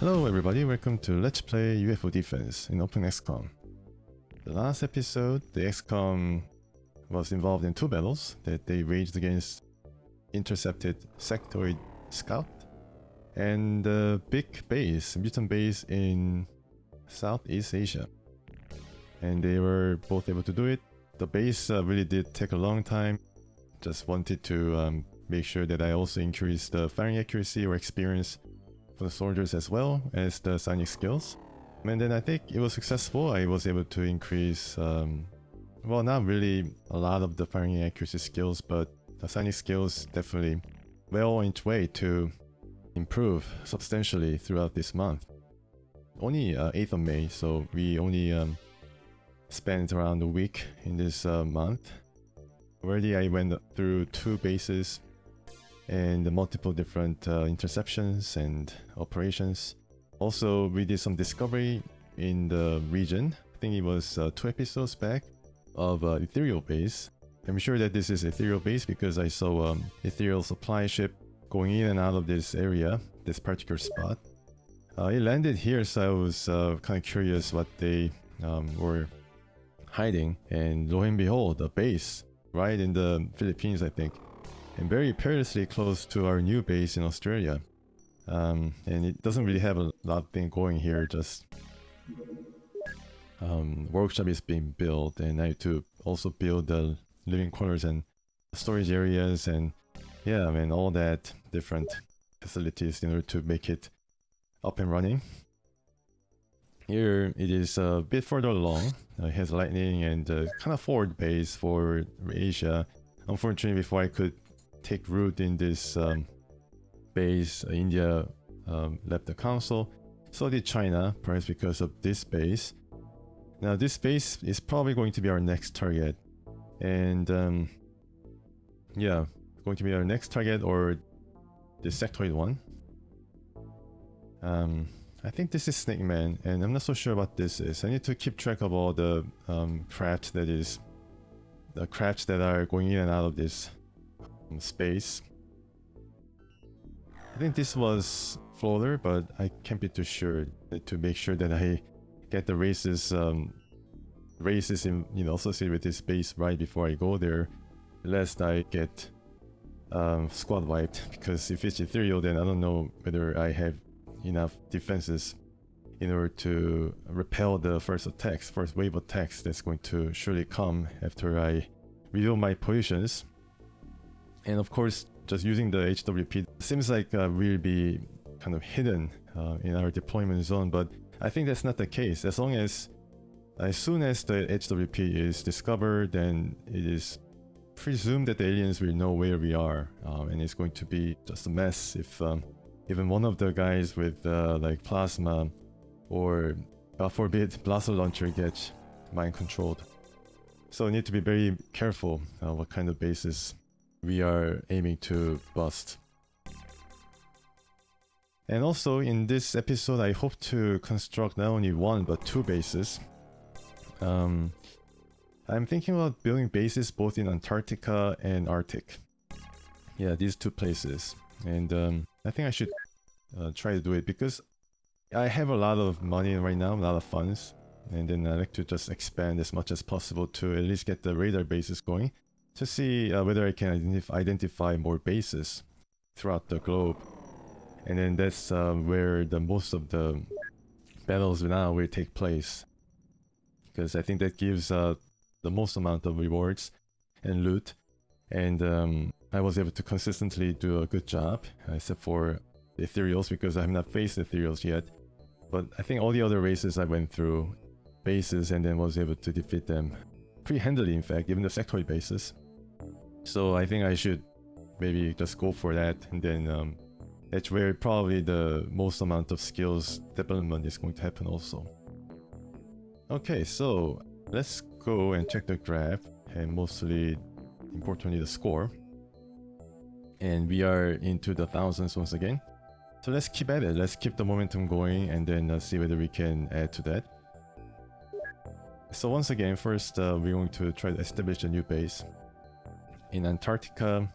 Hello everybody, welcome to Let's Play UFO Defense in OpenXCom. The last episode, the XCOM was involved in two battles that they waged against intercepted sectoid scout and the big base, mutant base in Southeast Asia. And they were both able to do it. The base really did take a long time. Just wanted to make sure that I also increase the firing accuracy or experience for the soldiers as well as the psionics skills. And then I think it was successful. I was able to increase, well, not really a lot of the firing accuracy skills, but the psionics skills definitely well on its way to improve substantially throughout this month. Only 8th of May, so we only spent around a week in this month. Already I went through 2 bases and multiple different interceptions and operations. Also, we did some discovery in the region. I think it was 2 episodes back of ethereal base. I'm sure that this is ethereal base because I saw ethereal supply ship going in and out of this area, this particular spot. It landed here, so I was kind of curious what they were hiding, and lo and behold, a base right in the Philippines, I think, and very perilously close to our new base in Australia. And it doesn't really have a lot of things going here, just workshop is being built, and I have to also build the living quarters and storage areas and yeah, I mean all that different facilities in order to make it up and running. Here it is a bit further along. It has lightning and kind of forward base for Asia. Unfortunately, before I could take root in this base, India left the council. So did China, perhaps because of this base. Now this base is probably going to be our next target. And yeah, going to be our next target, or the sectoid one. I think this is Snake Man, and I'm not so sure what this is. I need to keep track of all the craft that are going in and out of this space. I think this was floater, but I can't be too sure to make sure that I get the races in, associated with this base right before I go there, lest I get squad wiped. Because if it's ethereal, then I don't know whether I have enough defenses in order to repel the first wave attacks that's going to surely come after I reveal my positions. And of course, just using the HWP seems like we'll be kind of hidden in our deployment zone, but I think that's not the case. As soon as the HWP is discovered, then it is presumed that the aliens will know where we are, and it's going to be just a mess if even one of the guys with like plasma or, God forbid, blaster launcher gets mind controlled. So we need to be very careful what kind of bases we are aiming to bust. And also in this episode, I hope to construct not only 1 but 2 bases. I'm thinking about building bases both in Antarctica and Arctic. Yeah, these 2 places. And I think I should try to do it because I have a lot of money right now, a lot of funds, and then I like to just expand as much as possible to at least get the radar bases going to see whether I can identify more bases throughout the globe. And then that's where the most of the battles now will take place, because I think that gives the most amount of rewards and loot. And I was able to consistently do a good job, except for the ethereals, because I have not faced ethereals yet. But I think all the other races I went through bases and then was able to defeat them pretty handily, in fact, even the sectoid bases. So I think I should maybe just go for that, and then that's where probably the most amount of skills development is going to happen also. Okay, so let's go and check the graph, and mostly importantly the score. And we are into the thousands once again. So let's keep at it, let's keep the momentum going, and then see whether we can add to that. So once again, first we're going to try to establish a new base in Antarctica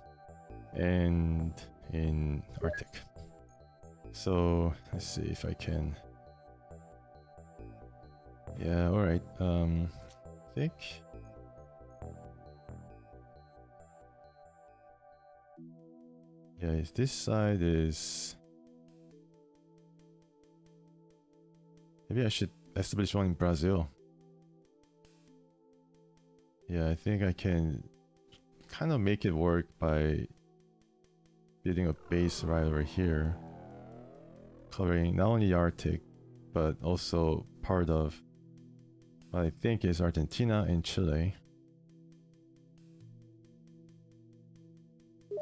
and in Arctic. So let's see if I can. Yeah, alright. I think. Yeah, this side is. Maybe I should establish one in Brazil. Yeah, I think I can kind of make it work by building a base right over here, covering not only the Arctic, but also part of what I think is Argentina and Chile.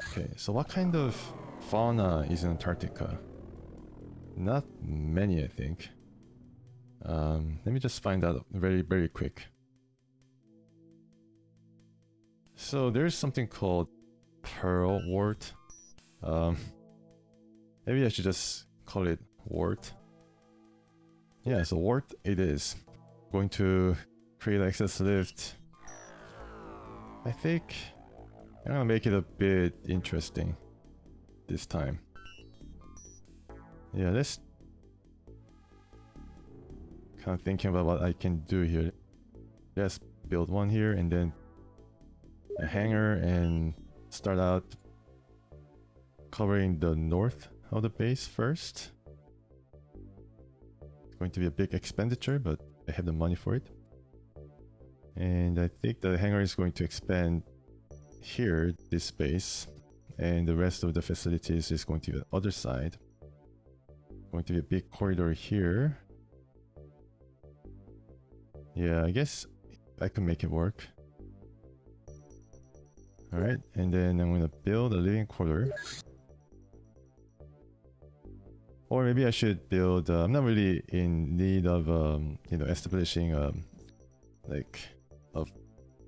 Okay, so what kind of fauna is in Antarctica? Not many, I think. Let me just find out very, very quick. So there's something called pearl wort. Maybe I should just call it wort. Yeah, so wort it is. Going to create excess lift. I think I'm gonna make it a bit interesting this time. Yeah, let's kind of thinking about what I can do here. Let's build one here and then a hangar and start out covering the north of the base first. It's going to be a big expenditure, but I have the money for it. And I think the hangar is going to expand here, this space, and the rest of the facilities is going to be the other side. Going to be a big corridor here. Yeah, I guess I can make it work. Alright, and then I'm gonna build a living quarter. Or maybe I should build, I'm not really in need of, establishing like a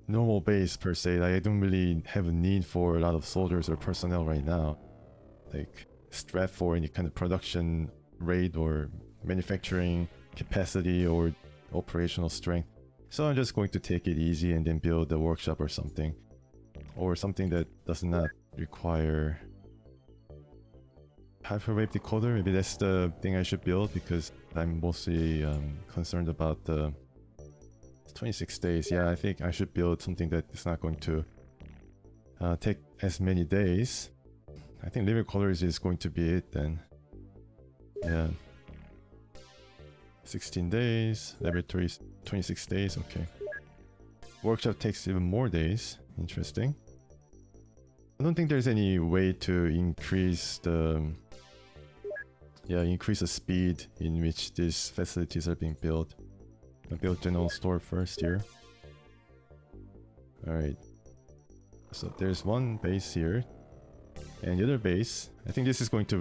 normal base per se. Like, I don't really have a need for a lot of soldiers or personnel right now. Like, strapped for any kind of production rate or manufacturing capacity or operational strength. So I'm just going to take it easy and then build a workshop or something. Or something that does not require Hyperwave decoder. Maybe that's the thing I should build, because I'm mostly concerned about the 26 days. Yeah, I think I should build something that is not going to take as many days. I think living quarters is going to be it then. Yeah. 16 days, laboratories 26 days, okay. Workshop takes even more days, interesting. I don't think there's any way to increase the speed in which these facilities are being built. I'll build general store first here. Alright. So there's one base here. And the other base, I think this is going to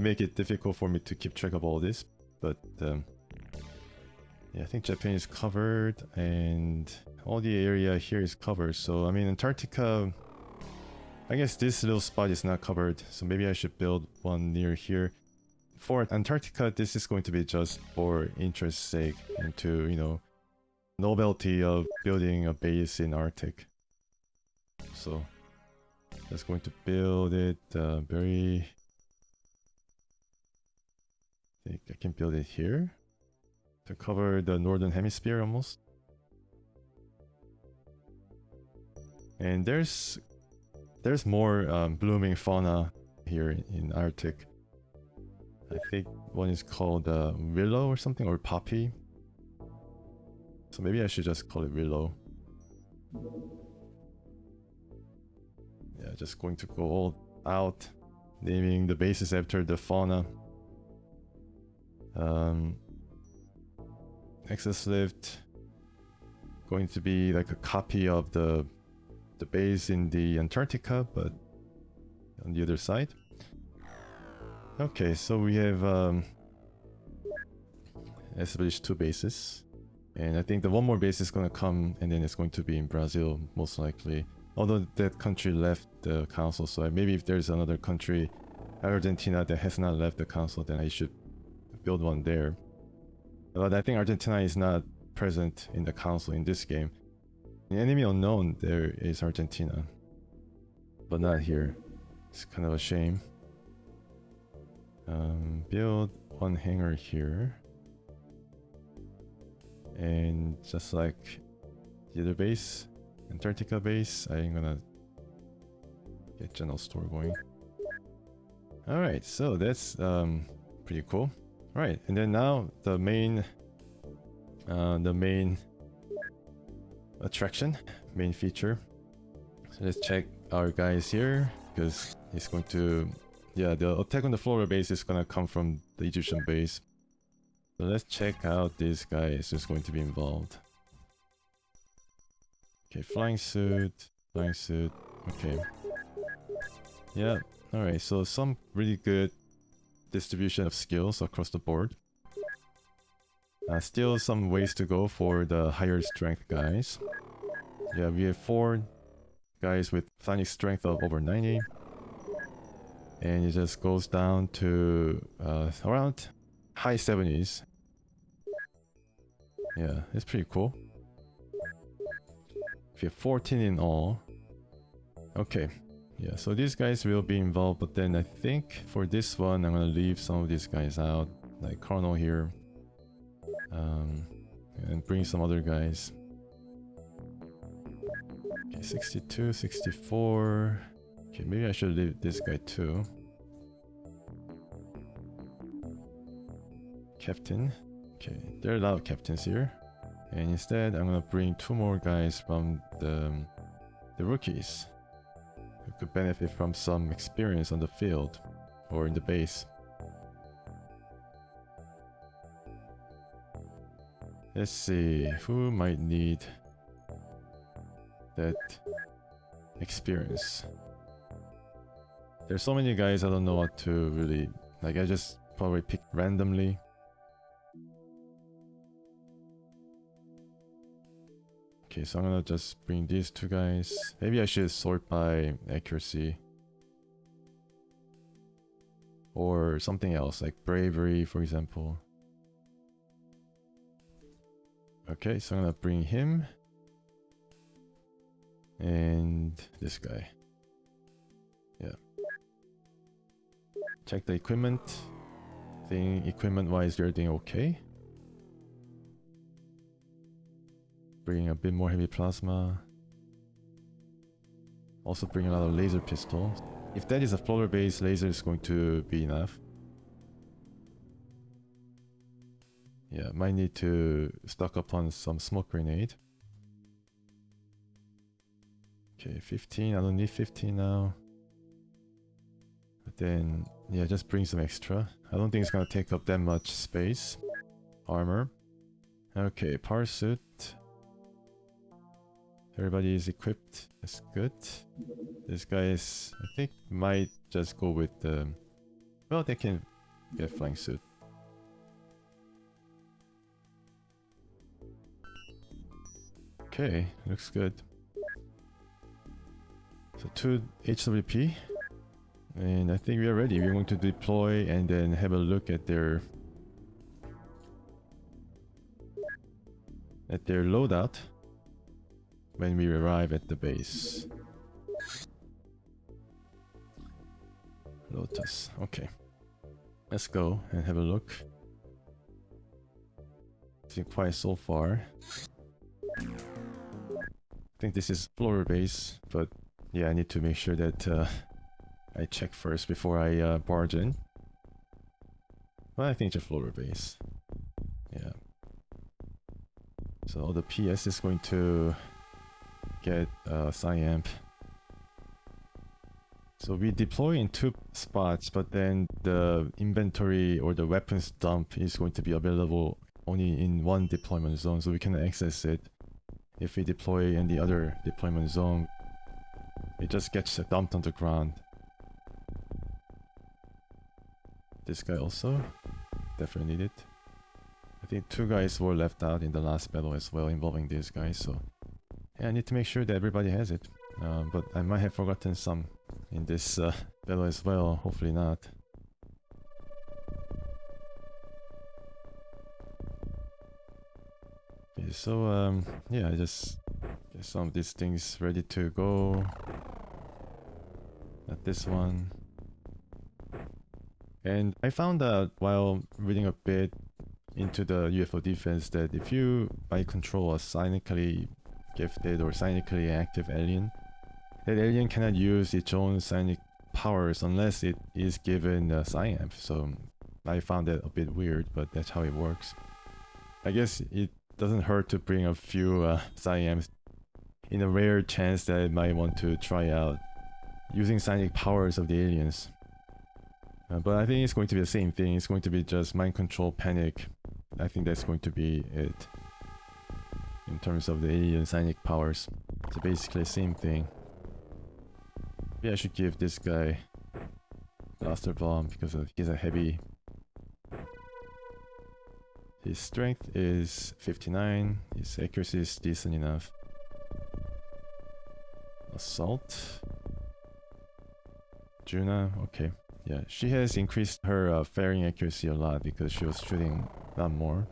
make it difficult for me to keep track of all this. But yeah, I think Japan is covered and all the area here is covered. So I mean, Antarctica, I guess this little spot is not covered, so maybe I should build one near here. For Antarctica, this is going to be just for interest's sake and to, novelty of building a base in Arctic. So, just going to build it I think I can build it here to cover the northern hemisphere almost. And there's more blooming fauna here in Arctic. I think one is called willow or something, or poppy. So maybe I should just call it willow. Yeah, just going to go all out, naming the bases after the fauna. Excess lift going to be like a copy of the base in the Antarctica, but on the other side. Okay, so we have established two bases, and I think the one more base is going to come, and then it's going to be in Brazil most likely. Although that country left the council, so maybe if there's another country, Argentina, that has not left the council, then I should build one there. But I think Argentina is not present in the council in this game. In Enemy Unknown, there is Argentina, but not here. It's kind of a shame. Build one hangar here. And just like the other base, Antarctica base, I'm gonna get general store going. Alright, so that's pretty cool. Alright, and then now the main attraction, main feature. So let's check our guys here, because he's going to, yeah, the attack on the floral base is gonna come from the Egyptian base. So let's check out this guy is just going to be involved. Okay, flying suit, okay. Yeah, alright, so some really good distribution of skills across the board. Still some ways to go for the higher strength guys. Yeah, we have 4 guys with psionic strength of over 90. And it just goes down to around high 70s. Yeah, it's pretty cool. We have 14 in all. Okay, yeah, so these guys will be involved, but then I think for this one I'm gonna leave some of these guys out, like Colonel here, and bring some other guys. Okay, 62, 64. Okay, maybe I should leave this guy too. Captain. Okay, there are a lot of captains here. And instead, I'm gonna bring 2 more guys from the rookies who could benefit from some experience on the field or in the base. Let's see, who might need that experience? There's so many guys, I don't know what to really, like, I just probably pick randomly. Okay, so I'm gonna just bring these 2 guys. Maybe I should sort by accuracy. Or something else, like bravery, for example. Okay, so I'm gonna bring him. And this guy. Yeah. Check the equipment. I think equipment-wise they're doing okay. Bring a bit more heavy plasma. Also bring a lot of laser pistols. If that is a floater base, laser is going to be enough. Yeah, might need to stock up on some smoke grenade. Okay, 15. I don't need 15 now. But then, yeah, just bring some extra. I don't think it's gonna take up that much space. Armor. Okay, power suit. Everybody is equipped. That's good. This guy is, I think, might just go with the... Well, they can get flying suit. Okay, looks good. So 2 HWP. And I think we are ready. We're going to deploy and then have a look at their loadout when we arrive at the base. Lotus. Okay. Let's go and have a look. It's been quiet so far. I think this is floor base, but yeah, I need to make sure that I check first before I barge in. Well, I think it's a floor base. Yeah. So the PS is going to get Psyamp. So we deploy in 2 spots, but then the inventory or the weapons dump is going to be available only in 1 deployment zone, so we can access it. If we deploy in the other deployment zone, it just gets dumped on the ground. This guy also definitely need it. I think 2 guys were left out in the last battle as well, involving these guys, so yeah, I need to make sure that everybody has it. But I might have forgotten some in this battle as well, hopefully not. Okay, so yeah, I just get some of these things ready to go. Not this one. And I found out while reading a bit into the UFO defense that if you might control a psionically gifted or psionically active alien, that alien cannot use its own psionic powers unless it is given a psiamp. So I found that a bit weird, but that's how it works. I guess it doesn't hurt to bring a few psiamps in a rare chance that it might want to try out using psionic powers of the aliens. But I think it's going to be the same thing. It's going to be just mind control, panic. I think that's going to be it in terms of the alien psionic powers. So basically the same thing. Maybe I should give this guy blaster bomb because he's a heavy. His strength is 59. His accuracy is decent enough. Assault. Joona, okay. Yeah, she has increased her firing accuracy a lot because she was shooting a lot more.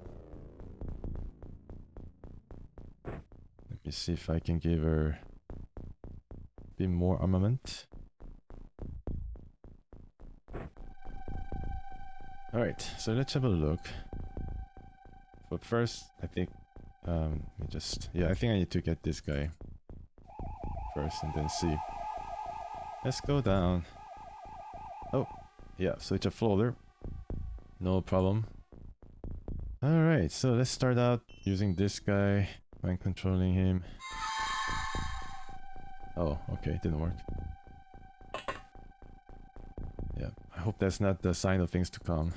Let me see if I can give her a bit more armament. Alright, so let's have a look. But first, I think, I think I need to get this guy first and then see. Let's go down. Oh, yeah, so it's a floater. No problem. Alright, so let's start out using this guy, mind controlling him. Oh, okay, it didn't work. Yeah, I hope that's not the sign of things to come.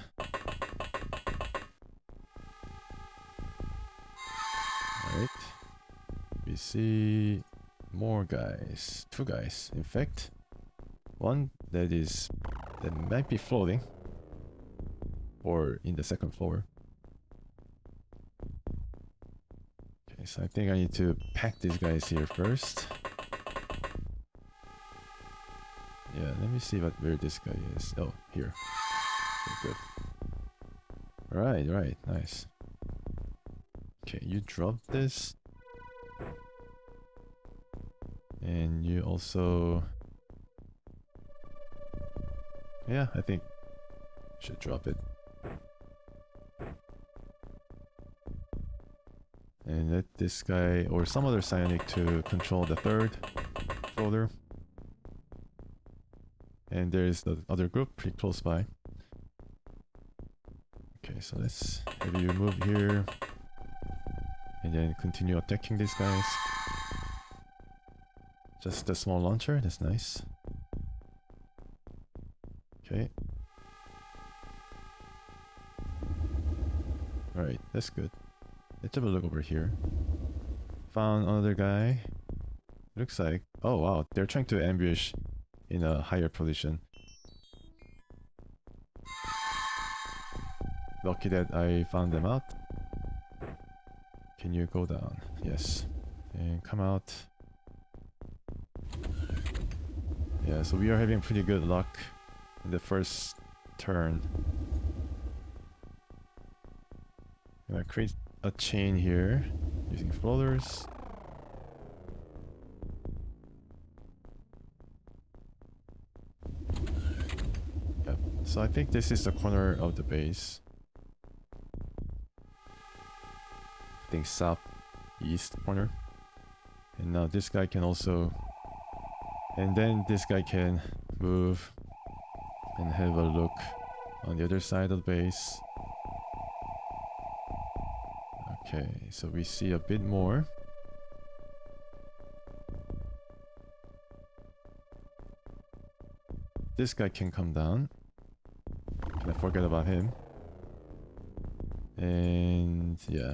Alright. We see more guys. 2 guys, in fact. One that might be floating. Or in the second floor. Okay, so I think I need to pack these guys here first. Yeah, let me see where this guy is. Oh, here. Okay, good. Right, nice. Okay, you drop this. And you also... Yeah, I think I should drop it. And let this guy or some other psionic to control the third floater. And there's the other group pretty close by. Okay, so let's have you move here. And then continue attacking these guys. Just a small launcher, that's nice. Okay. Alright, that's good. Let's have a look over here. Found another guy. Looks like... Oh wow, they're trying to ambush in a higher position. Lucky that I found them out. Can you go down? Yes. And come out. Yeah, so we are having pretty good luck in the first turn. I'm gonna create a chain here using floaters. Yep. So I think this is the corner of the base. I think southeast corner. And now this guy can also... And then this guy can move and have a look on the other side of the base. Okay, so we see a bit more. This guy can come down. Can I forget about him? And yeah.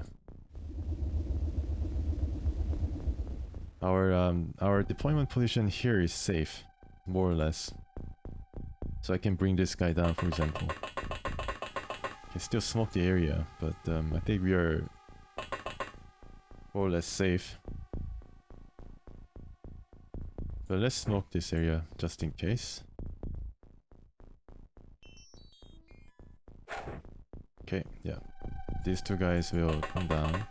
Our deployment position here is safe, more or less. So I can bring this guy down, for example. Can still smoke the area, but I think we are more or less safe. But let's smoke this area just in case. Okay, yeah. These 2 guys will come down.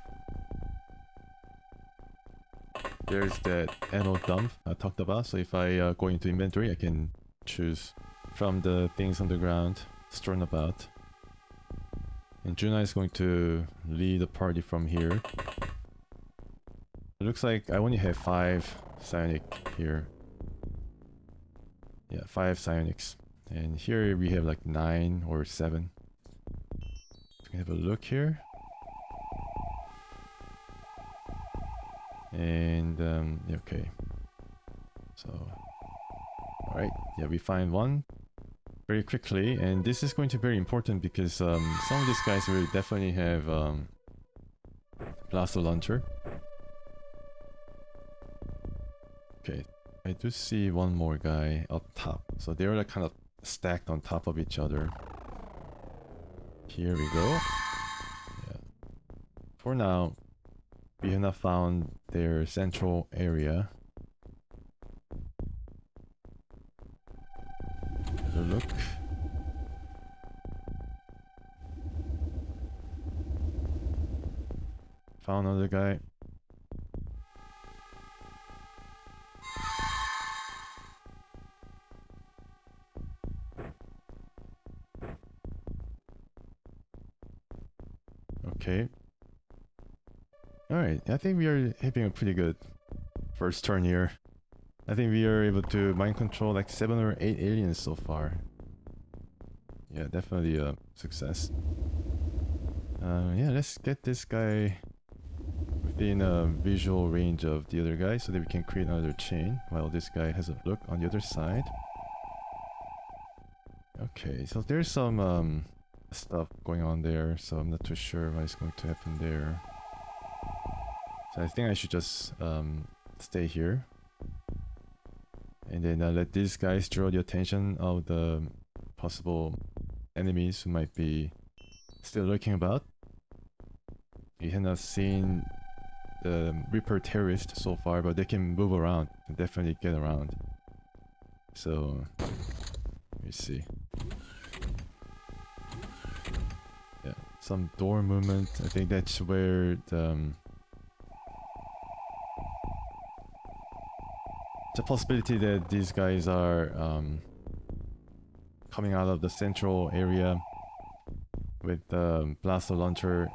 There's that ammo dump I talked about, so if I go into inventory, I can choose from the things on the ground. strewn about. And Joona is going to lead the party from here. It looks like I only have 5 psionic here. Yeah, 5 psionics. And here we have like 9 or 7. So we can have a look here. And yeah, okay. So, alright, yeah, we find one very quickly, and this is going to be very important because some of these guys will definitely have blaster launcher. Okay, I do see one more guy up top, so they're like kind of stacked on top of each other. Here we go. Yeah. For now, we have not found their central area. Have a look. Found another guy. Okay. Alright, I think we are having a pretty good first turn here. I think we are able to mind control like 7 or 8 aliens so far. Yeah, definitely a success. Yeah, let's get this guy within a visual range of the other guy so that we can create another chain while this guy has a look on the other side. Okay, so there's some stuff going on there, so I'm not too sure what is going to happen there. So I think I should just stay here. And then let these guys draw the attention of the possible enemies who might be still lurking about. We have not seen the Reaper terrorist so far, but they can move around and definitely get around. So, let me see. Yeah, some door movement. I think that's where the possibility that these guys are coming out of the central area with the blaster launcher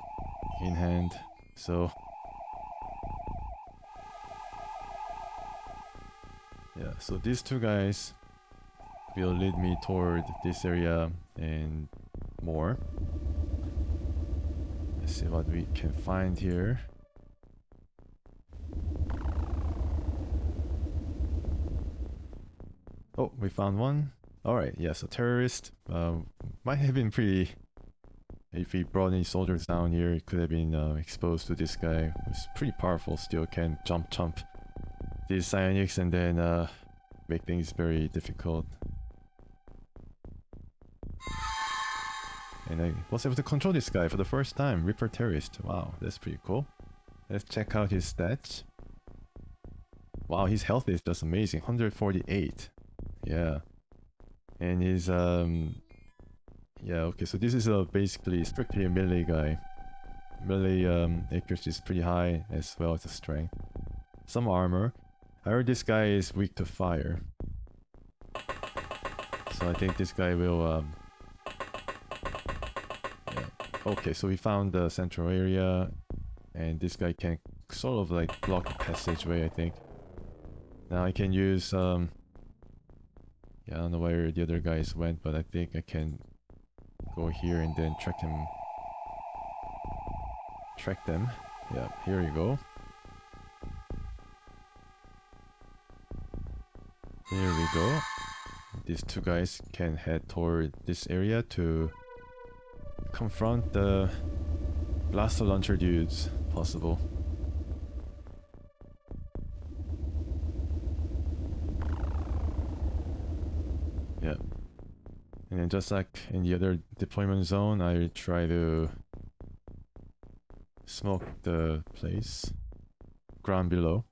in hand. So yeah, so these two guys will lead me toward this area and more. Let's see what we can find here. Oh, we found one. Alright, yeah, so terrorist might have been pretty... If he brought any soldiers down here, it could have been exposed to this guy who's pretty powerful, still can jump these psionics and then make things very difficult. And I was able to control this guy for the first time, Reaper terrorist. Wow, that's pretty cool. Let's check out his stats. Wow, his health is just amazing, 148. Yeah. And his yeah, okay, so this is basically strictly a melee guy. Melee accuracy is pretty high as well as the strength. Some armor. I heard this guy is weak to fire. So I think this guy will yeah. Okay, so we found the central area and this guy can sort of like block the passageway, I think. Now I can use yeah, I don't know where the other guys went, but I think I can go here and then track them. Yeah, here you go. Here we go. These two guys can head toward this area to confront the blaster launcher dudes, possible. Yeah. And then just like in the other deployment zone, I try to smoke the place, ground below.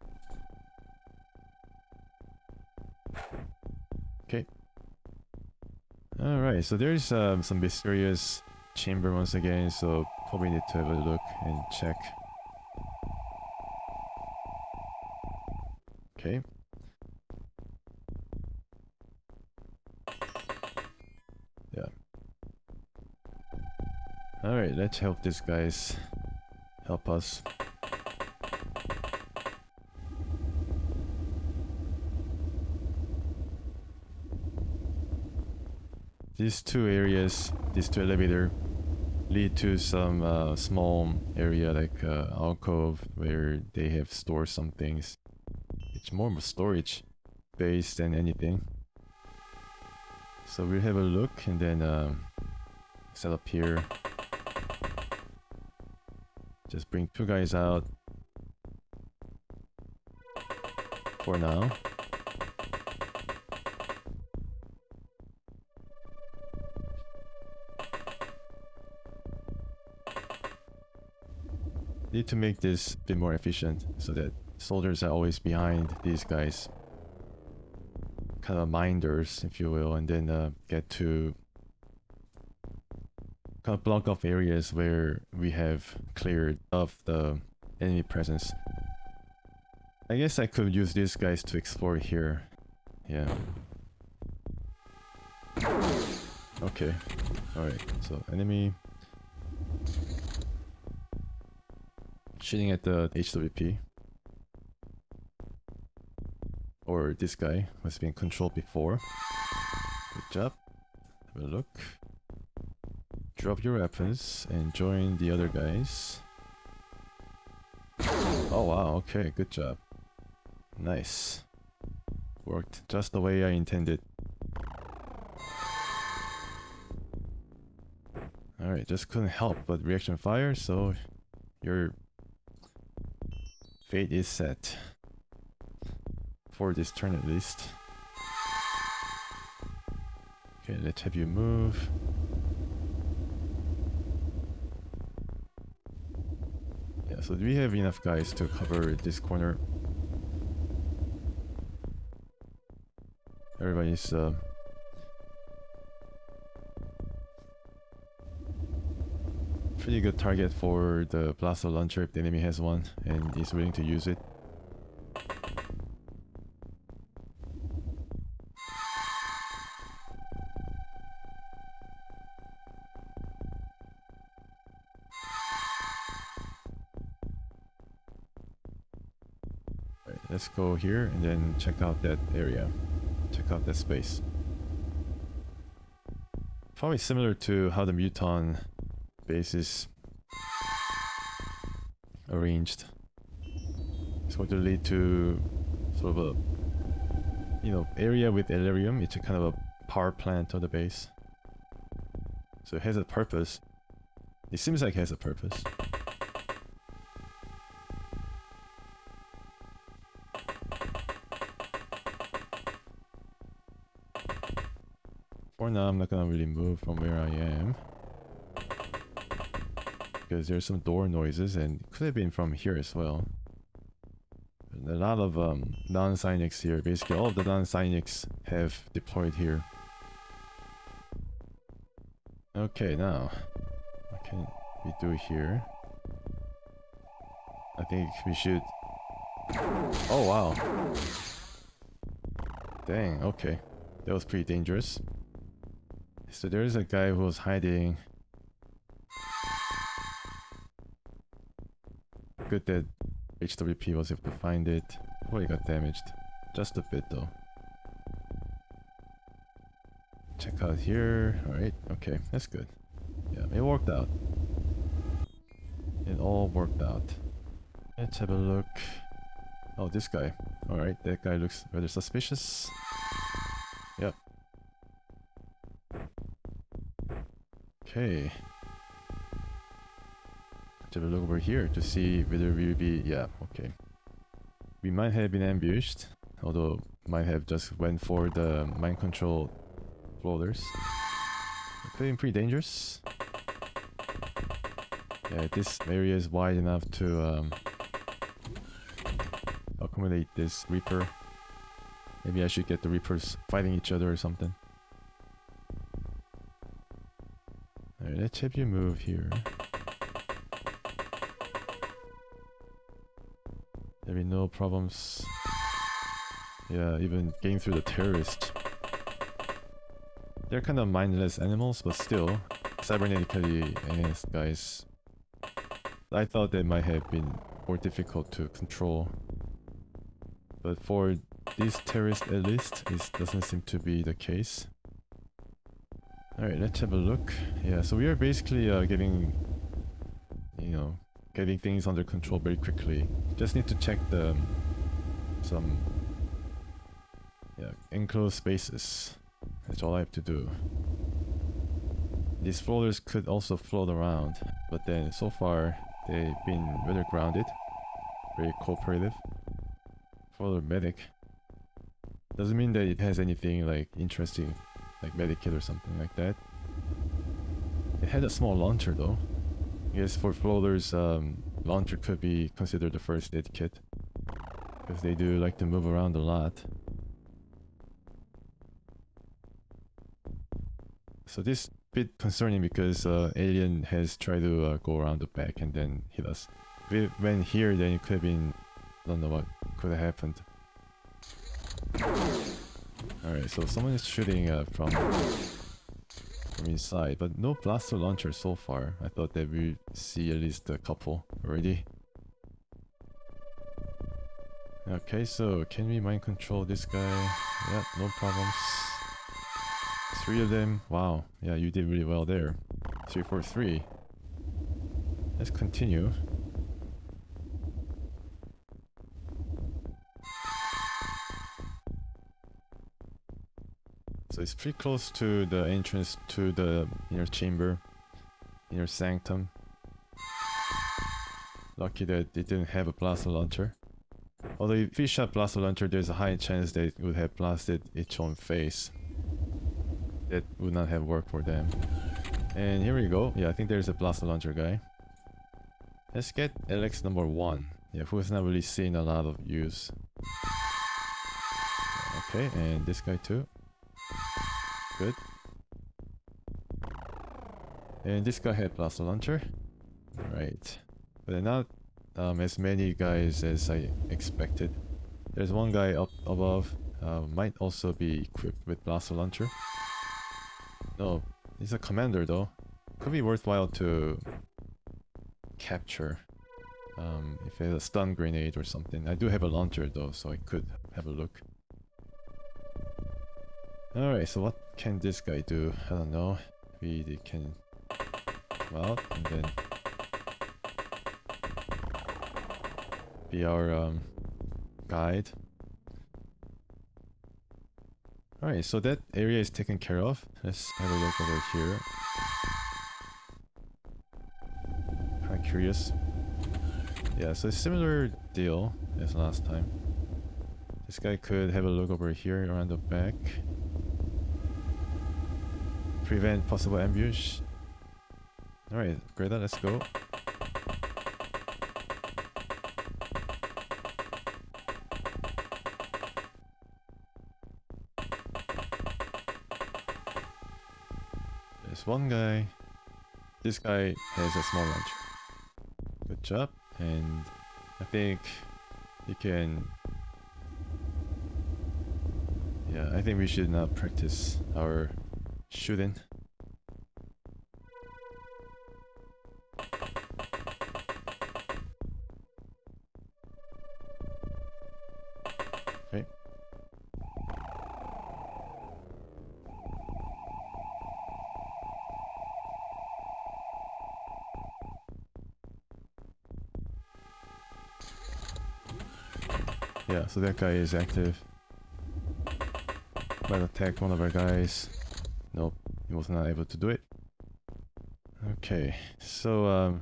Okay. Alright, so there's some mysterious chamber once again, so probably need to have a look and check. Okay. Yeah. Alright, let's help these guys help us. These two areas, these two elevators, lead to some small area like alcove where they have stored some things. It's more of a storage base than anything. So we'll have a look and then set up here. Just bring two guys out for now. Need to make this a bit more efficient so that soldiers are always behind these guys. Kind of minders, if you will, and then get to kind of block off areas where we have cleared of the enemy presence. I guess I could use these guys to explore here. Yeah. Okay. Alright, so enemy shooting at the HWP. Or this guy was being controlled before. Good job. Have a look. Drop your weapons and join the other guys. Oh wow, okay, good job. Nice. Worked just the way I intended. Alright, just couldn't help but reaction fire, so your fate is set. For this turn at least. Okay, let's have you move. Yeah, so do we have enough guys to cover this corner? Everybody's pretty good target for the blaster launcher if the enemy has one and is willing to use it. Let's go here and then check out that area. Check out that space. Probably similar to how the Muton base is arranged. It's going to lead to sort of a, you know, area with Elerium. It's a kind of a power plant on the base. So it has a purpose. It seems like it has a purpose. For now, I'm not gonna really move from where I am because there's some door noises, and it could have been from here as well. A lot of non-psionics here. Basically, all of the non-psionics have deployed here. Okay, now what can we do here? I think we should. Oh wow! Dang. Okay, that was pretty dangerous. So there's a guy who was hiding. Good that HWP was able to find it. Oh, he got damaged. Just a bit though. Check out here. Alright, okay, that's good. Yeah, it worked out. It all worked out. Let's have a look. Oh, this guy. Alright, that guy looks rather suspicious. Yep. Okay. Let's have a look over here to see whether we'll be... Yeah, okay. We might have been ambushed, although might have just went for the mind control floaters. It could be pretty dangerous. Yeah, this area is wide enough to accommodate this Reaper. Maybe I should get the Reapers fighting each other or something. Alright, let's have you move here. There'll be no problems. Yeah, even getting through the terrorists. They're kind of mindless animals, but still, cybernetically enhanced guys. I thought they might have been more difficult to control. But for these terrorists at least, this doesn't seem to be the case. Alright, let's have a look. Yeah, so we are basically getting, you know, getting things under control very quickly. Just need to check the some enclosed spaces. That's all I have to do. These floaters could also float around, but then so far they've been rather grounded, very cooperative. Floater medic doesn't mean that it has anything like interesting, like medikit or something like that. It had a small launcher though. I guess for floaters, launcher could be considered the first aid kit, because they do like to move around a lot. So this bit concerning because alien has tried to go around the back and then hit us. If it went here, then it could have been, I don't know what could have happened. Alright, so someone is shooting from inside, but no blaster launcher so far. I thought that we'd see at least a couple already. Okay, so can we mind control this guy? Yeah, no problems. 3 of them. Wow, yeah, you did really well there. 3 for 3. Let's continue. So it's pretty close to the entrance to the inner chamber, inner sanctum. Lucky that it didn't have a blaster launcher. Although if we shot blaster launcher, there's a high chance that it would have blasted its own face. That would not have worked for them. And here we go. Yeah, I think there's a blaster launcher guy. Let's get Alex number 1. Yeah, who's not really seen a lot of use. Okay, and this guy too. Good. And this guy had blaster launcher. Right. But they're not as many guys as I expected. There's one guy up above. Might also be equipped with blaster launcher. No, he's a commander though. Could be worthwhile to capture if it has a stun grenade or something. I do have a launcher though, so I could have a look. Alright, so what can this guy do? I don't know. Maybe they can come out and then be our guide. Alright, so that area is taken care of. Let's have a look over here. Kinda curious. Yeah, so similar deal as last time. This guy could have a look over here around the back. Prevent possible ambush. Alright, Greta, let's go. There's one guy. This guy has a small launcher. Good job. And I think you can... Yeah, I think we should now practice our shooting. Okay. Yeah, so that guy is active. Might attack one of our guys. Nope, he was not able to do it. Okay, so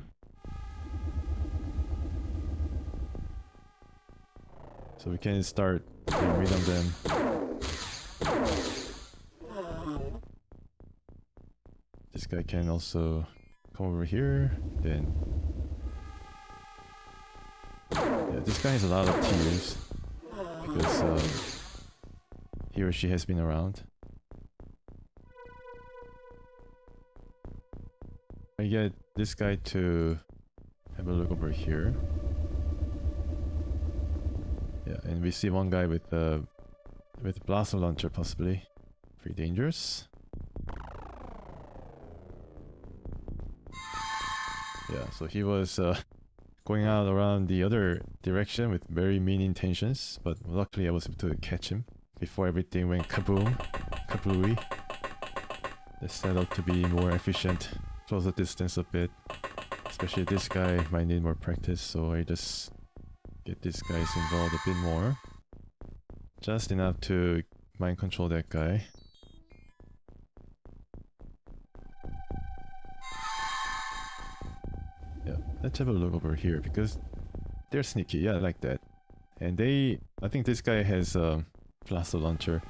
so we can start getting rid of them. This guy can also come over here. Then yeah, this guy has a lot of tears because he or she has been around. I get this guy to have a look over here. Yeah, and we see one guy with blaster launcher possibly. Pretty dangerous. Yeah, so he was going out around the other direction with very mean intentions, but luckily I was able to catch him before everything went kaboom, kablooey. The setup to be more efficient, close the distance a bit. Especially this guy might need more practice, so I just get these guys involved a bit more. Just enough to mind control that guy. Yeah, let's have a look over here because they're sneaky. Yeah, I like that. And I think this guy has a blaster launcher.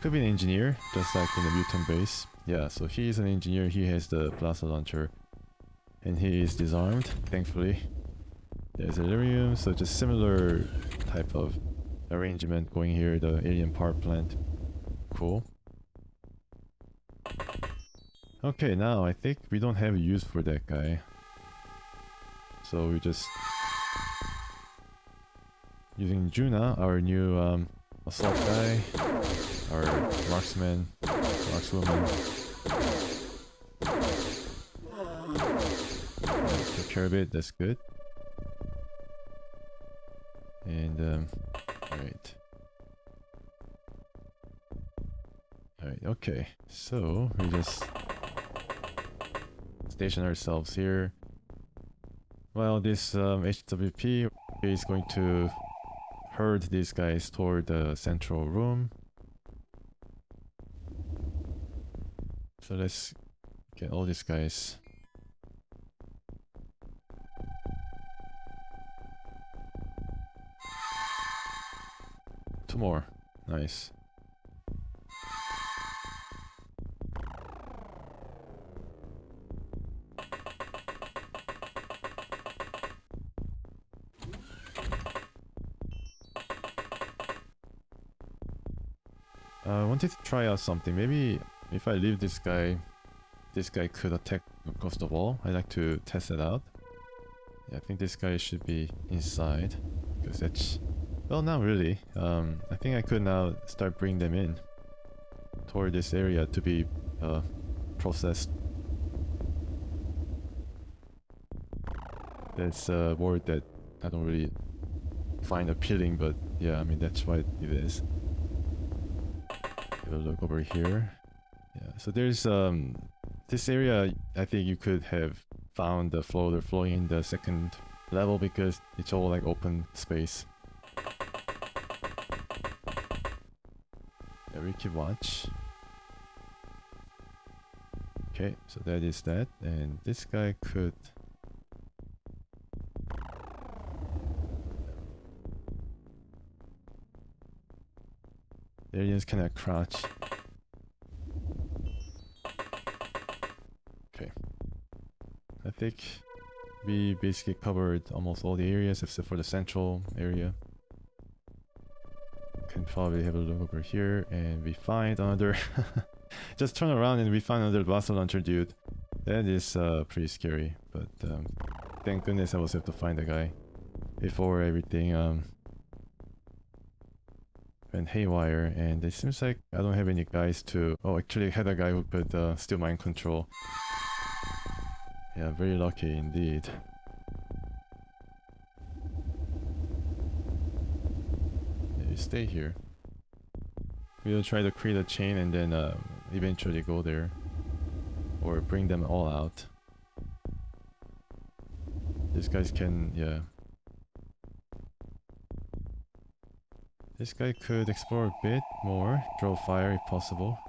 Could be an engineer, just like in the mutant base. Yeah, so he's an engineer. He has the blaster launcher, and he is disarmed. Thankfully, there's Illyrium, so just similar type of arrangement going here. The alien power plant. Cool. Okay, now I think we don't have a use for that guy. So we just using Joona, our new assault guy, our marksman, markswoman. Take care of it, that's good. And alright. Alright, okay. So we just station ourselves here. Well, this HWP is going to herd these guys toward the central room. So let's get all these guys. Two more. Nice. I wanted to try out something. Maybe if I leave this guy could attack across the wall. I'd like to test it out. Yeah, I think this guy should be inside. Because that's... Well, not really. I think I could now start bringing them in toward this area to be processed. That's a word that I don't really find appealing, but yeah, I mean, that's what it is. Have a look over here. Yeah, so there's this area. I think you could have found the floater flowing in the second level because it's all like open space. Yeah, we keep watch. Okay, so that is that, and this guy could. The aliens cannot crouch. Okay. I think we basically covered almost all the areas except for the central area. Can probably have a look over here and we find another... Just turn around and we find another blaster launcher dude. That is pretty scary, but thank goodness I was able to find the guy before everything went haywire, and it seems like I don't have any guys to... Oh, actually I had a guy who could steal mind control. Yeah, very lucky indeed. Yeah, you stay here. We'll try to create a chain and then eventually go there. Or bring them all out. These guys can... yeah. This guy could explore a bit more, draw fire if possible.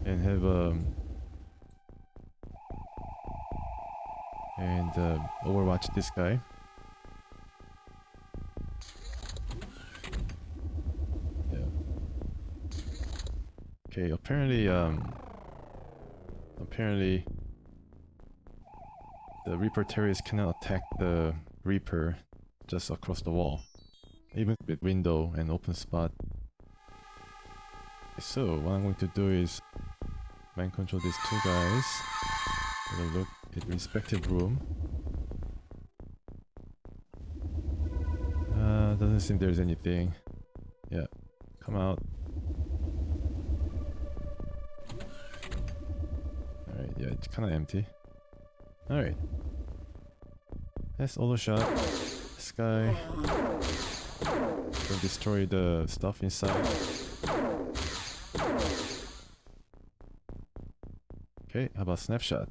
And have overwatch this guy. Yeah. Okay, apparently the Reaper terrorists cannot attack the Reaper just across the wall, even with window and open spot. So what I'm going to do is mind control these two guys. Have a look at the respective room. Doesn't seem there's anything. Yeah, come out. Alright, yeah, it's kinda empty. Alright. Let's auto shot this guy. Go destroy the stuff inside. Okay, how about snapshot?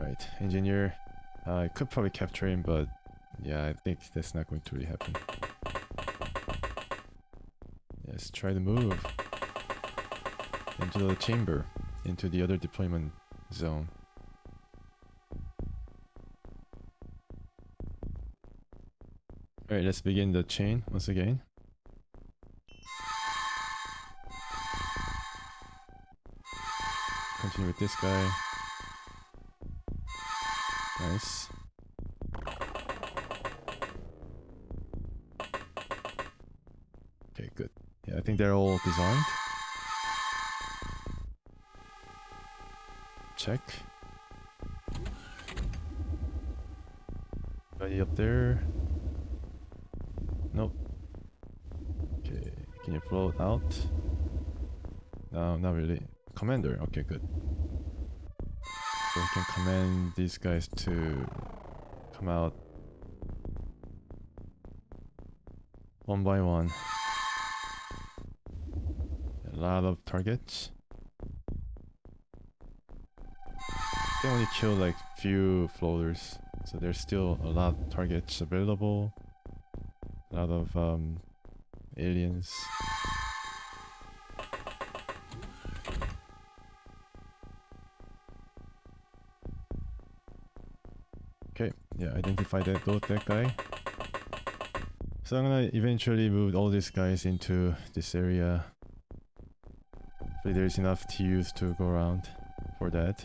Right, engineer. I could probably capture him, but yeah, I think that's not going to really happen. Let's try to move into the chamber, into the other deployment zone. Alright, let's begin the chain once again. Continue with this guy. Nice. Okay, good. Yeah, I think they're all disarmed. Check. Anybody up there? Nope. Okay, can you float out? No, not really. Commander, okay, good. So we can command these guys to come out one by one. A lot of targets. They only kill like few floaters, so there's still a lot of targets available. A lot of aliens. Okay, yeah, identify that guy. So I'm gonna eventually move all these guys into this area. Hopefully there's enough TUs to go around for that.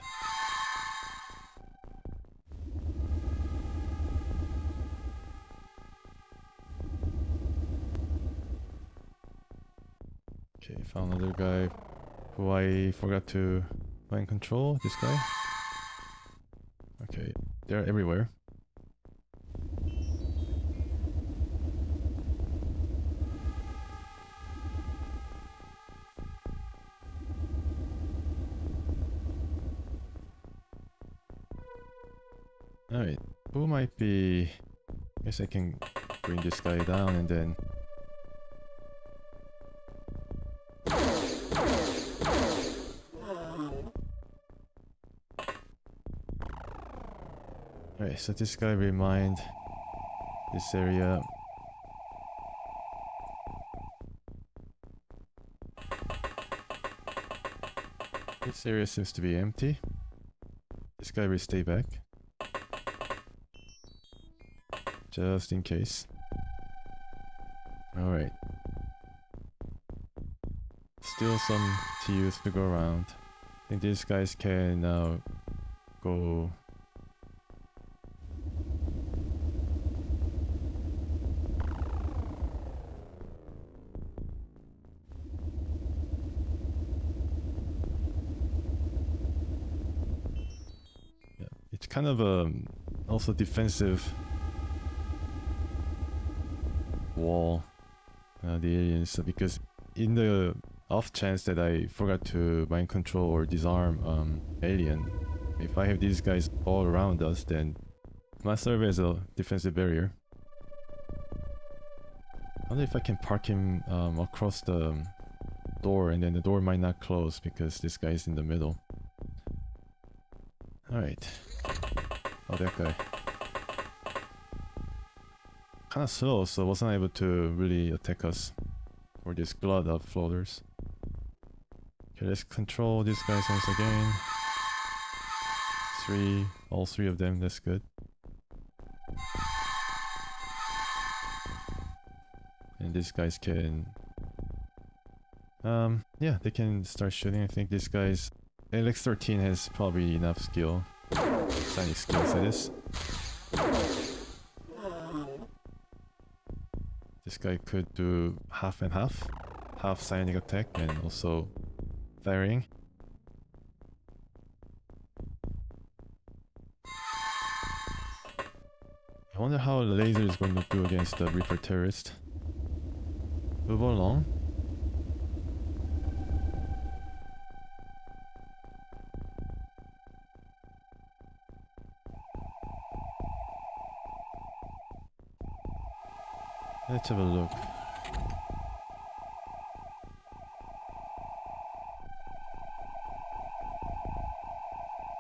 Okay, found another guy who I forgot to mind control. This guy. Okay, they're everywhere. Alright, who might be... I guess I can bring this guy down and then... Alright, so this guy will mind this area. This area seems to be empty. This guy will stay back. Just in case. Alright. Still some TUs to go around. I think these guys can now go... Yeah, it's kind of also defensive wall, the aliens, because in the off chance that I forgot to mind control or disarm alien, if I have these guys all around us, then it might serve as a defensive barrier. I wonder if I can park him across the door, and then the door might not close because this guy is in the middle. Alright. Oh, that guy. Kinda slow, so wasn't able to really attack us for this glut of floaters. Okay, let's control these guys once again. All three of them, that's good. And these guys can... yeah, they can start shooting. I think this guy's... LX13 has probably enough skill. Psionics skills, that is. This guy could do half and half. Half psionic attack and also firing. I wonder how the laser is going to do against the Reaper terrorist. Move along. Let's have a look.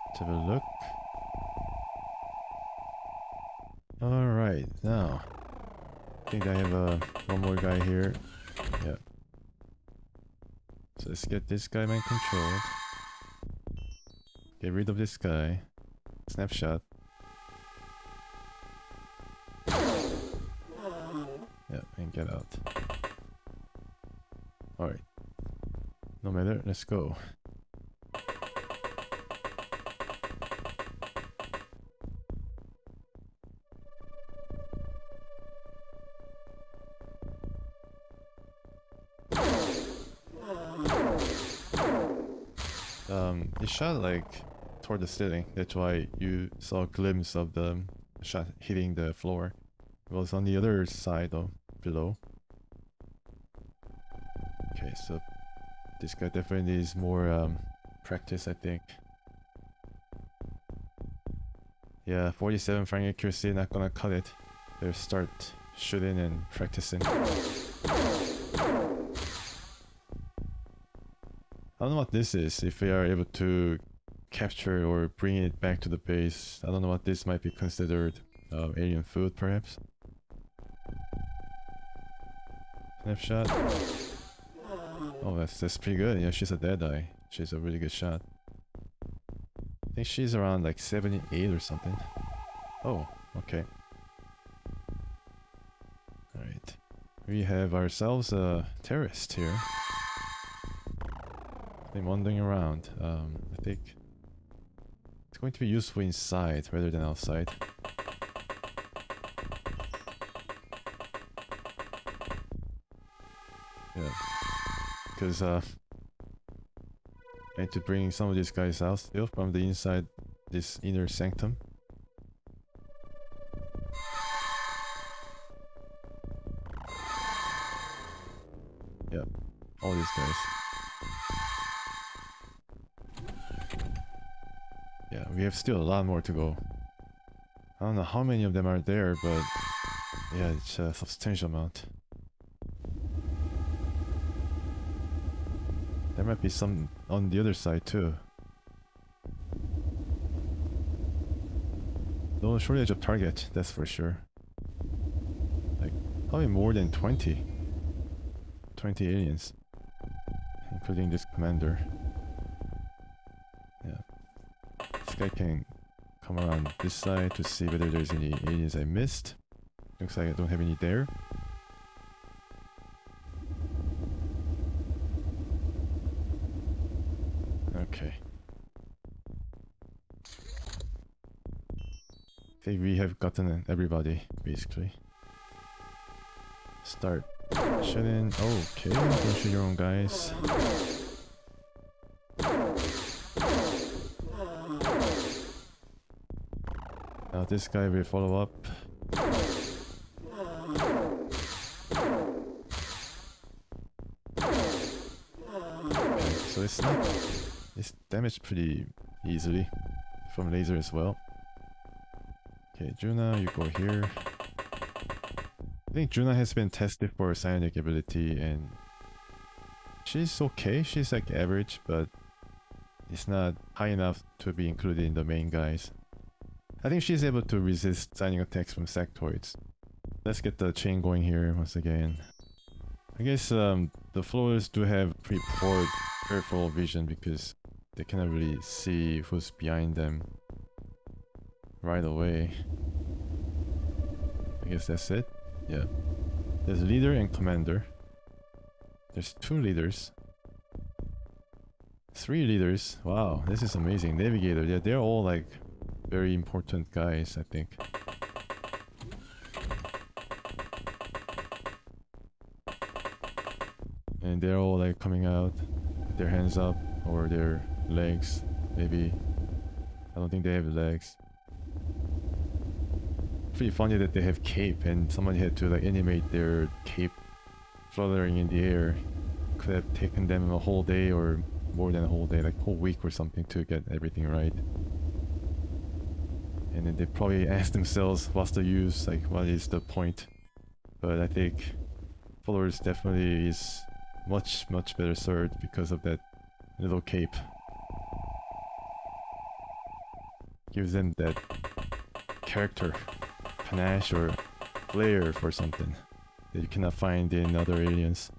Let's have a look. Alright, now. I think I have one more guy here. Yeah. So let's get this guy mind controlled. Get rid of this guy. Snapshot. Yeah, and get out. Alright. No matter, let's go. It shot like toward the ceiling. That's why you saw a glimpse of the shot hitting the floor. It was on the other side though, below. Okay, so this guy definitely needs more practice, I think. Yeah, 47 firing accuracy, not gonna cut it. They'll start shooting and practicing. I don't know what this is, if we are able to capture or bring it back to the base. I don't know what this might be considered. Alien food, perhaps? Snapshot. Oh, that's pretty good. Yeah, she's a deadeye. She's a really good shot. I think she's around like 78 or something. Oh, okay. Alright. We have ourselves a terrorist here. Been wandering around. I think it's going to be useful inside rather than outside. Yeah, because I need to bring some of these guys out still from the inside this inner sanctum. Yeah, all these guys. Yeah, we have still a lot more to go. I don't know how many of them are there, but yeah, it's a substantial amount. There might be some on the other side too. No shortage of target, that's for sure. Like, probably more than 20 aliens, including this commander. Yeah. This guy can come around this side to see whether there's any aliens I missed. Looks like I don't have any there. Okay. I think we have gotten everybody, basically. Start shooting. Okay, you can shoot your own guys. Now this guy will follow up. Okay, so it's damaged pretty easily from laser as well. Okay, Joona, you go here. I think Joona has been tested for psionic ability and she's okay, she's like average, but it's not high enough to be included in the main guys. I think she's able to resist psionic attacks from sectoids. Let's get the chain going here once again. I guess the floors do have pretty poor peripheral vision because they cannot really see who's behind them right away. I guess that's it. Yeah. There's leader and commander. There's 2 leaders. 3 leaders. Wow, this is amazing. Navigator. Yeah, they're all like very important guys, I think. And they're all like coming out with their hands up or their legs, maybe. I don't think they have legs. Pretty funny that they have cape and somebody had to like animate their cape fluttering in the air. Could have taken them a whole day or more than a whole day, like a whole week or something to get everything right. And then they probably ask themselves, what's the use, like what is the point but I think followers definitely is much better served because of that little cape. Gives them that character, panache or flair for something that you cannot find in other aliens.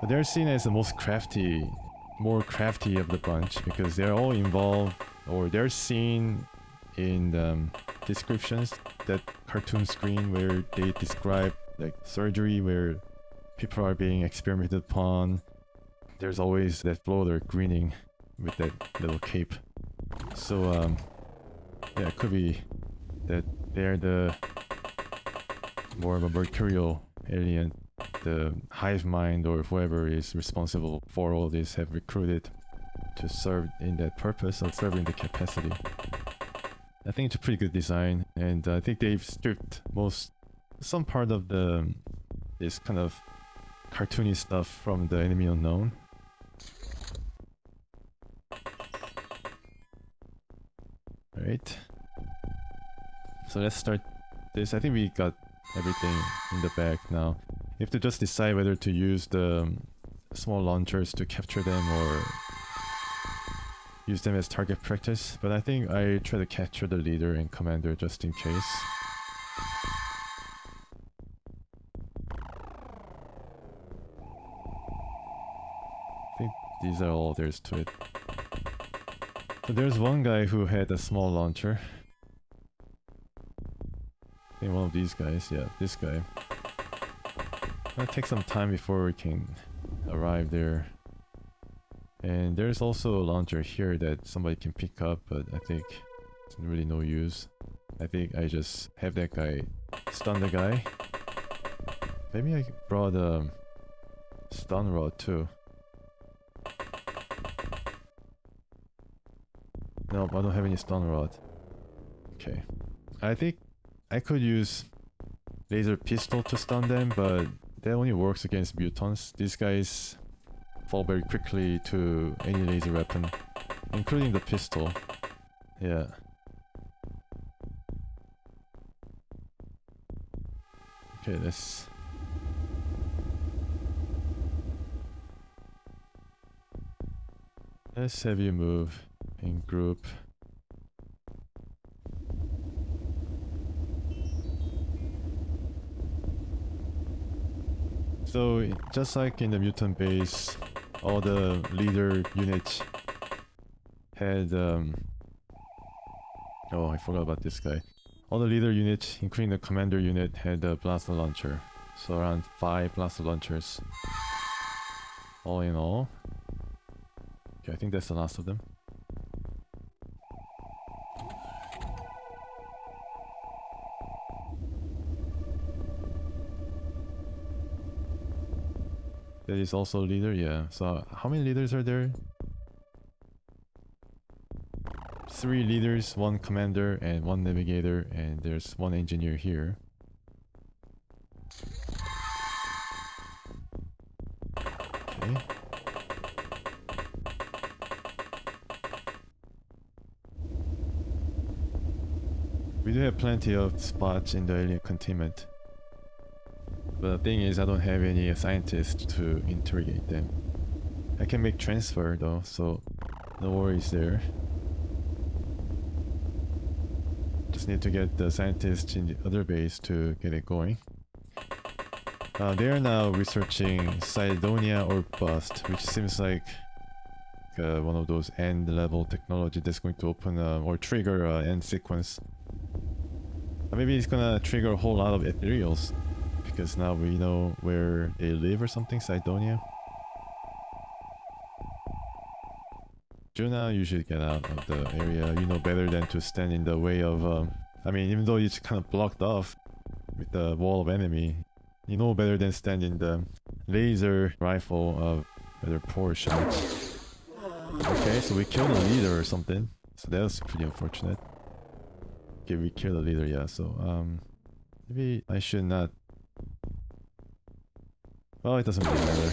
But they're seen as the most crafty, more crafty of the bunch because they're all involved, or they're seen in descriptions, that cartoon screen where they describe like surgery where people are being experimented upon. There's always that floater grinning with that little cape. So yeah, it could be that they're the more of a mercurial alien, the hive mind or whoever is responsible for all this have recruited to serve in that purpose of serving the capacity. I think it's a pretty good design, and I think they've stripped some part of this kind of cartoony stuff from the enemy unknown. Alright, so let's start this. I think we got everything in the bag now. You have to just decide whether to use the small launchers to capture them or use them as target practice, but I think I try to capture the leader and commander just in case. I think these are all there's to it. So there's one guy who had a small launcher. I think one of these guys, yeah, this guy. It'll take some time before we can arrive there. And there's also a launcher here that somebody can pick up, but I think it's really no use. I think I just have that guy stun the guy. Maybe I brought a stun rod too. No, I don't have any stun rod. Okay. I think I could use laser pistol to stun them, but that only works against mutants. These guys fall very quickly to any laser weapon, including the pistol. Yeah. Okay, let's have you move in group. So just like in the mutant base, all the leader units had oh, I forgot about this guy. All the leader units, including the commander unit, had a blaster launcher. So around 5 blaster launchers. All in all. Okay, I think that's the last of them. That is also a leader, yeah. So how many leaders are there? 3 leaders, 1 commander, and 1 navigator, and there's 1 engineer here. Okay. We do have plenty of spots in the alien containment. But the thing is, I don't have any scientists to interrogate them. I can make transfer though, so no worries there. Just need to get the scientists in the other base to get it going. They are now researching Cydonia or Bust, which seems like one of those end-level technology that's going to open or trigger an end sequence. Maybe it's gonna trigger a whole lot of ethereals, because now we know where they live or something. Cydonia. Joona, you should get out of the area. You know better than to stand in the way of I mean, even though it's kind of blocked off with the wall of enemy, you know better than stand in the laser rifle of their poor shots. Okay, so we killed the leader or something, so that was pretty unfortunate. Okay, we killed the leader, yeah, so maybe I should not. Well, it doesn't really matter.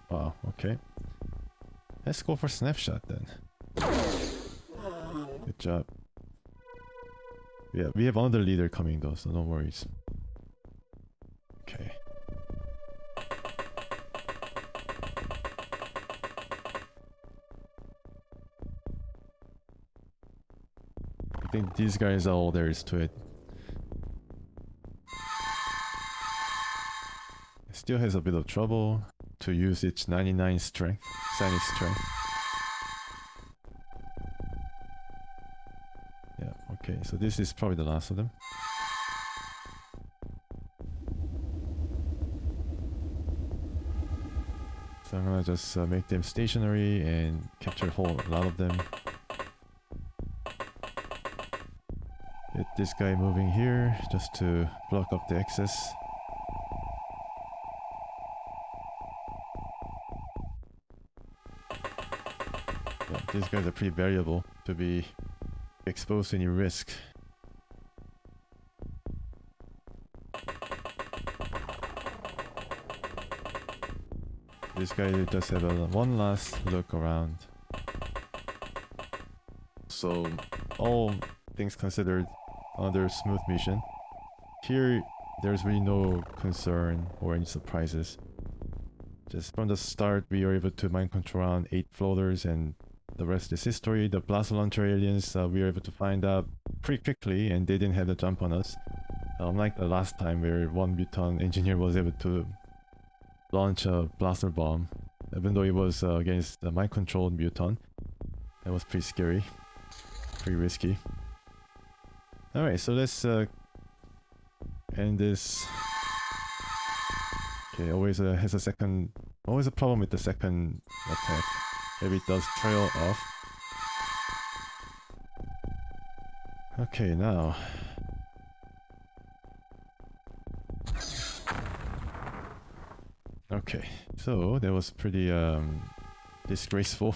Wow, okay. Let's go for snapshot then. Good job. Yeah, we have another leader coming though, so no worries. Okay. I think these guys are all there is to it. It still has a bit of trouble to use its 99 strength, psionic strength. Yeah, okay, so this is probably the last of them. So I'm gonna just make them stationary and capture a whole lot of them. Get this guy moving here just to block up the excess. Yeah, these guys are pretty variable to be exposed to any risk. This guy does have one last look around. So, all things considered, another smooth mission. Here, there's really no concern or any surprises. Just from the start, we were able to mind control around 8 floaters, and the rest is history. The blaster launcher aliens, we were able to find out pretty quickly, and they didn't have the jump on us. Unlike the last time where one mutant engineer was able to launch a blaster bomb, even though it was against the mind-controlled mutant. That was pretty scary, pretty risky. Alright, so let's end this. Okay, always has a second, always a problem with the second attack. Maybe it does trail off. Okay, now. Okay, so that was pretty disgraceful,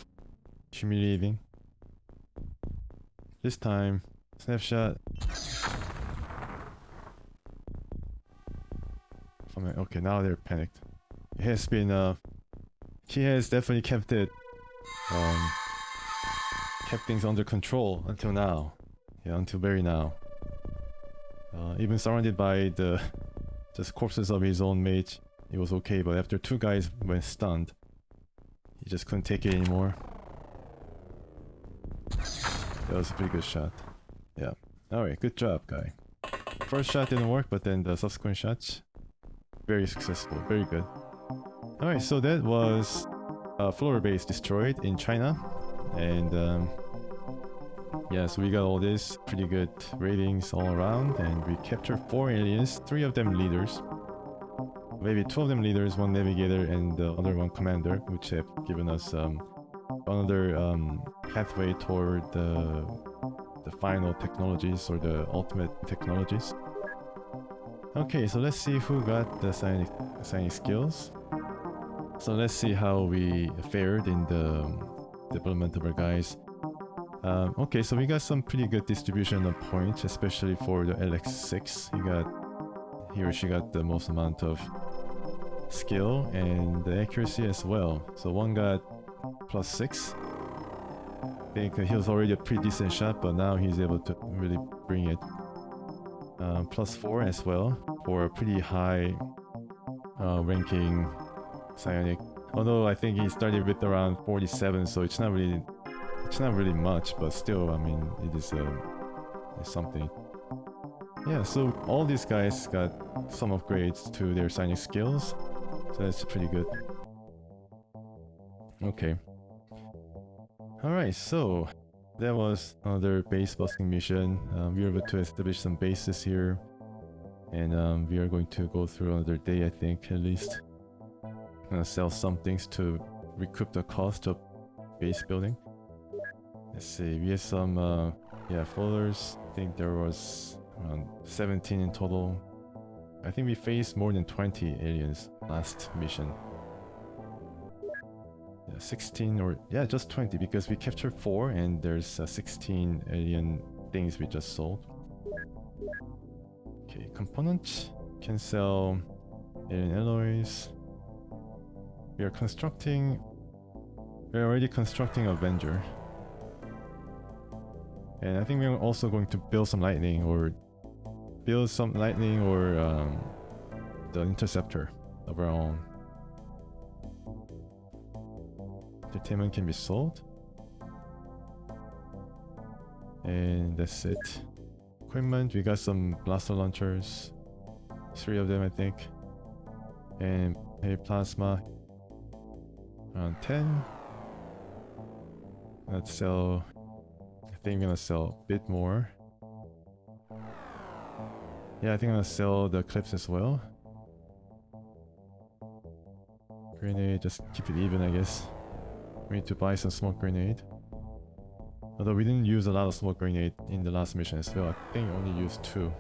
humiliating. This time, snapshot. Okay, now they're panicked. It has been he has definitely kept it kept things under control until now. Yeah, until very now. Even surrounded by the just corpses of his own mates, it was okay, but after 2 guys went stunned, he just couldn't take it anymore. That was a pretty good shot. Yeah. Alright, good job, guy. First shot didn't work, but then the subsequent shots, very successful, very good. Alright, so that was floater base destroyed in China, and yeah, so we got all this pretty good ratings all around, and we captured 4 aliens, 3 of them leaders. Maybe 2 of them leaders, 1 navigator, and the other 1 commander, which have given us another pathway toward the final technologies, or the ultimate technologies. Okay, so let's see who got the psionic skills. So let's see how we fared in the development of our guys. Okay, so we got some pretty good distribution of points, especially for the LX6. He or she got the most amount of skill and the accuracy as well. So 1 got +6. I think he was already a pretty decent shot, but now he's able to really bring it. +4 as well for a pretty high ranking psionic. Although I think he started with around 47, so it's not really much, but still, I mean, it is it's something. Yeah, so all these guys got some upgrades to their psionic skills, so that's pretty good. Okay. Alright, so that was another base busting mission. We were able to establish some bases here, and we are going to go through another day, I think, at least. I'm gonna sell some things to recoup the cost of base building. Let's see, we have some yeah, folders. I think there was around 17 in total. I think we faced more than 20 aliens last mission. Yeah, 16 or yeah, just 20, because we captured 4 and there's 16 alien things we just sold. Okay, components can sell alien alloys. We're already constructing Avenger. And I think we're also going to build some lightning or the interceptor of our own. Entertainment can be sold. And that's it. Equipment, we got some blaster launchers. 3 of them, I think. And heavy plasma. Around 10. Let's sell. I think I'm gonna sell a bit more. Yeah, I think I'm gonna sell the clips as well. Grenade, just keep it even, I guess. We need to buy some smoke grenade. Although we didn't use a lot of smoke grenade in the last mission as well. I think I only used 2.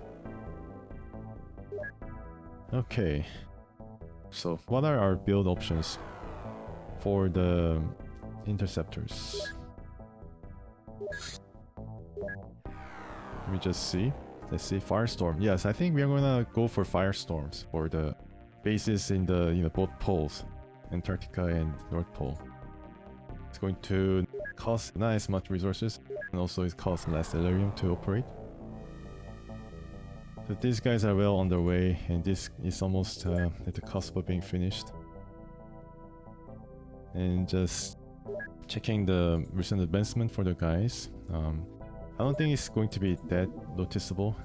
Okay. So, what are our build options for the interceptors? Let me just see. Let's see, Firestorm. Yes, I think we are gonna go for Firestorms for the bases in the both poles, Antarctica and North Pole. It's going to cost not as much resources, and also it costs less Elerium to operate. So these guys are well on their way, and this is almost at the cusp of being finished. And just checking the recent advancement for the guys. I don't think it's going to be that noticeable.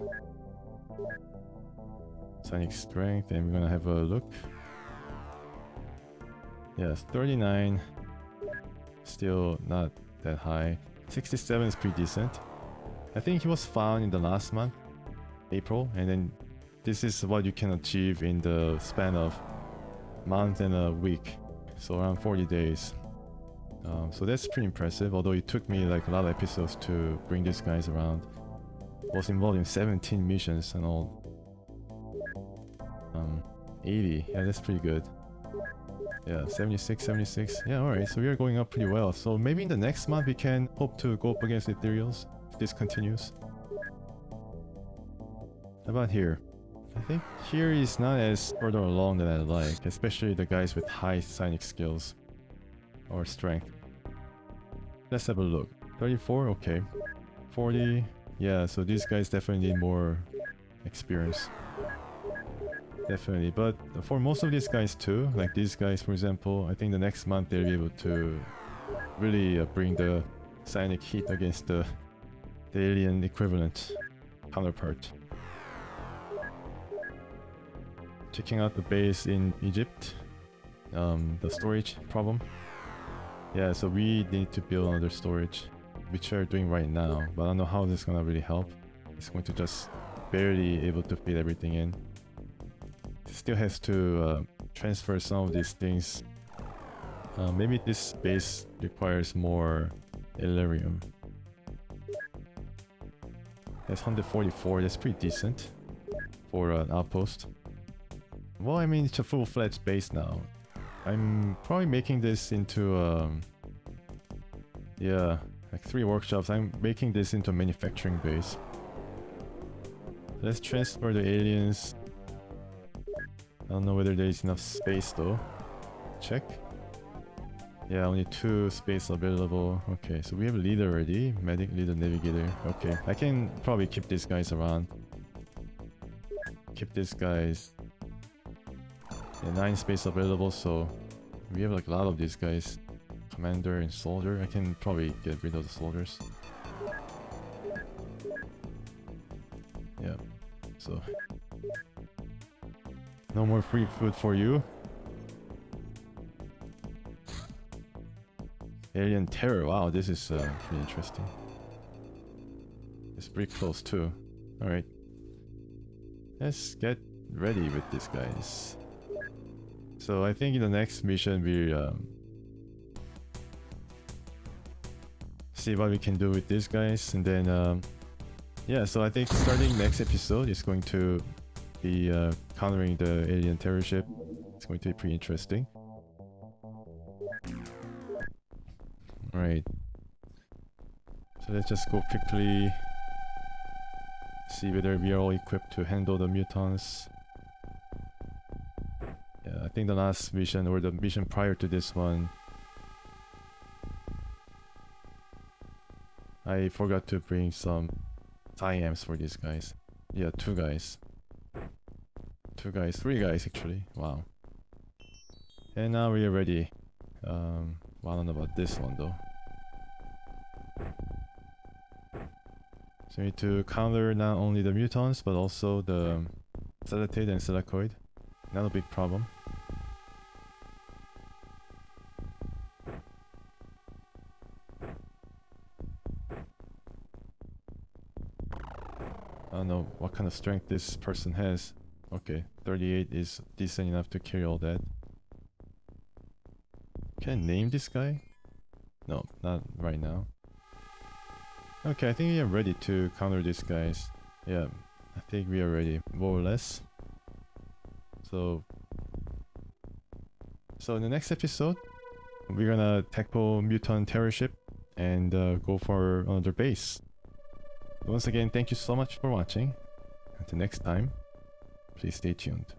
Psionic strength, and we're gonna have a look. Yes, 39. Still not that high. 67 is pretty decent. I think he was found in the last month, April, and then this is what you can achieve in the span of month and a week, so around 40 days. So that's pretty impressive, although it took me like a lot of episodes to bring these guys around. I was involved in 17 missions and all. 80, yeah, that's pretty good. Yeah, 76, 76, yeah, alright, so we are going up pretty well. So maybe in the next month we can hope to go up against Ethereals, if this continues. How about here? I think here is not as further along than I like, especially the guys with high psionic skills or strength. Let's have a look. 34, okay. 40, yeah, so these guys definitely need more experience. Definitely, but for most of these guys too, like these guys for example, I think the next month they'll be able to really bring the psionic heat against the alien equivalent counterpart. Checking out the base in Egypt, the storage problem. Yeah, so we need to build another storage, which we're doing right now, but I don't know how this is gonna really help. It's going to just barely able to fit everything in. It still has to transfer some of these things. Maybe this base requires more Elerium. That's 144, that's pretty decent for an outpost. Well, I mean, it's a full-fledged base now. I'm probably making this into yeah, like 3 workshops. I'm making this into a manufacturing base. Let's transfer the aliens. I don't know whether there's enough space though. Check. Yeah, only 2 space available. Okay, so we have a leader already. Medic, leader, navigator. Okay, I can probably keep these guys around. Keep these guys. Yeah, 9 space available, so we have like a lot of these guys. Commander and soldier. I can probably get rid of the soldiers. Yeah, so no more free food for you. Alien terror. Wow, this is pretty interesting. It's pretty close too. Alright. Let's get ready with these guys. So I think in the next mission we see what we can do with these guys, and then yeah, so I think starting next episode is going to be countering the alien terror ship. It's going to be pretty interesting. Alright. So let's just go quickly see whether we are all equipped to handle the mutants. Yeah, I think the last mission, or the mission prior to this one, I forgot to bring some amps for these guys. Yeah, 2 guys. 2 guys, 3 guys actually. Wow. And now we are ready. Well, I don't know about this one though. So we need to counter not only the mutants but also the Celatid and Selacoid. Not a big problem. I don't know what kind of strength this person has. Okay, 38 is decent enough to carry all that. Can I name this guy? No, not right now. Okay, I think we are ready to counter these guys. Yeah, I think we are ready, more or less. So in the next episode, we're gonna tackle Mutant Terror Ship and go for another base. Once again, thank you so much for watching. Until next time, please stay tuned.